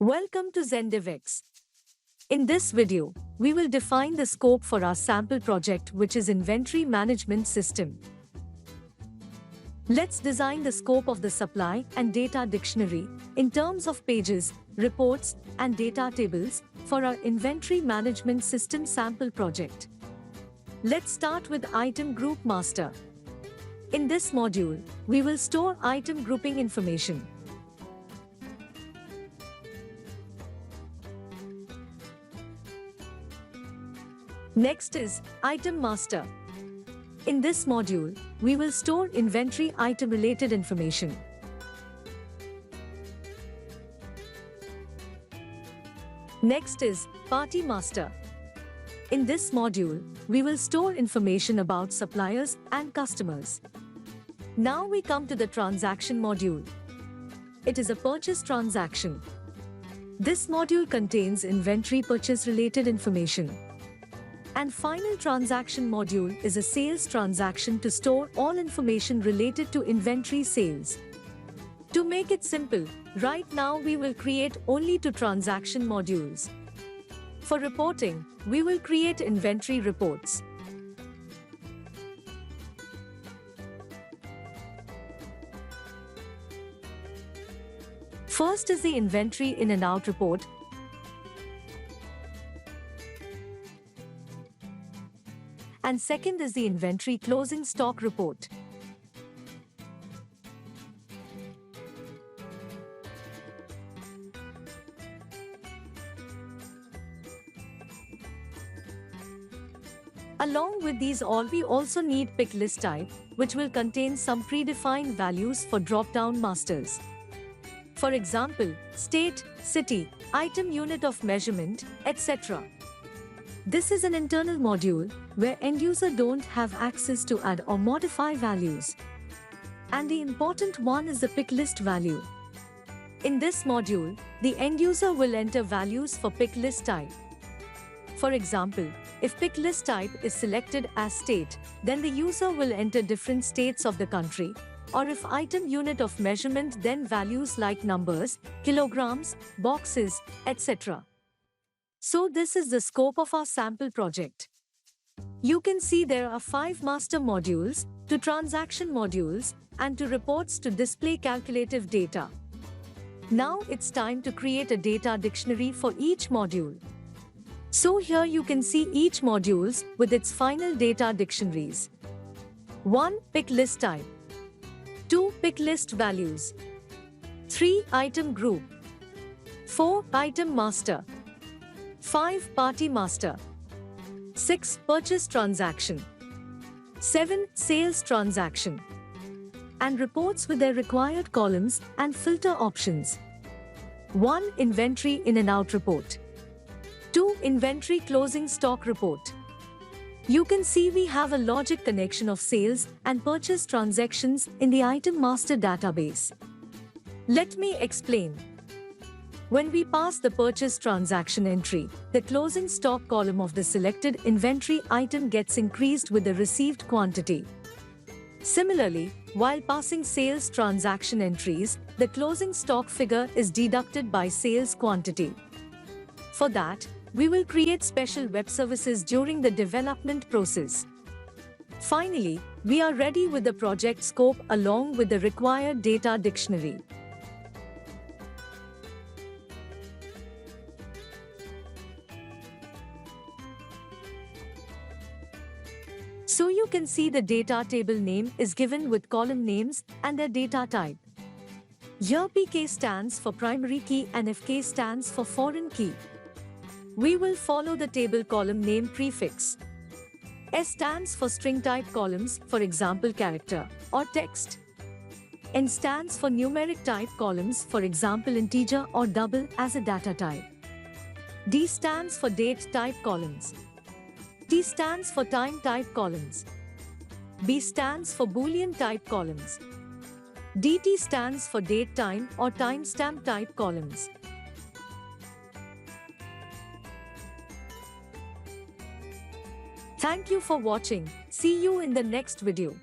Welcome to ZenDevX. In this video, we will define the scope for our sample project, which is Inventory Management System. Let's design the scope of the supply and data dictionary in terms of pages, reports, and data tables for our Inventory Management System sample project. Let's start with Item Group Master. In this module, we will store item grouping information. Next is Item Master. In this module, we will store inventory item related information. Next is Party Master. In this module, we will store information about suppliers and customers. Now we come to the Transaction module. It is a purchase transaction. This module contains inventory purchase related information. And final transaction module is a sales transaction to store all information related to inventory sales. To make it simple, right now we will create only two transaction modules. For reporting, we will create inventory reports. First is the inventory in and out report. And second is the inventory closing stock report. Along with these all, we also need pick list type, which will contain some predefined values for drop-down masters. For example, state, city, item unit of measurement, etc. This is an internal module where end user don't have access to add or modify values. And the important one is the pick list value. In this module, the end user will enter values for pick list type. For example, if pick list type is selected as state, then the user will enter different states of the country. Or if item unit of measurement, then values like numbers, kilograms, boxes, etc. So this is the scope of our sample project. You can see there are 5 master modules, 2 transaction modules, and 2 reports to display calculative data. Now it's time to create a data dictionary for each module. So here you can see each modules with its final data dictionaries. 1. Pick list type. 2. Pick list values. 3. Item group. 4. Item master. 5. Party master. 6. Purchase transaction. 7. Sales transaction. And reports with their required columns and filter options. 1. Inventory in and out report. 2. Inventory closing stock report. You can see we have a logic connection of sales and purchase transactions in the item master database. Let me explain. When we pass the purchase transaction entry, the closing stock column of the selected inventory item gets increased with the received quantity. Similarly, while passing sales transaction entries, the closing stock figure is deducted by sales quantity. For that, we will create special web services during the development process. Finally, we are ready with the project scope along with the required data dictionary. So you can see the data table name is given with column names and their data type. Here PK stands for primary key and FK stands for foreign key. We will follow the table column name prefix. S stands for string type columns, for example character or text. N stands for numeric type columns, for example integer or double as a data type. D stands for date type columns. T stands for time type columns. B stands for Boolean type columns. DT stands for date time or timestamp type columns. Thank you for watching. See you in the next video.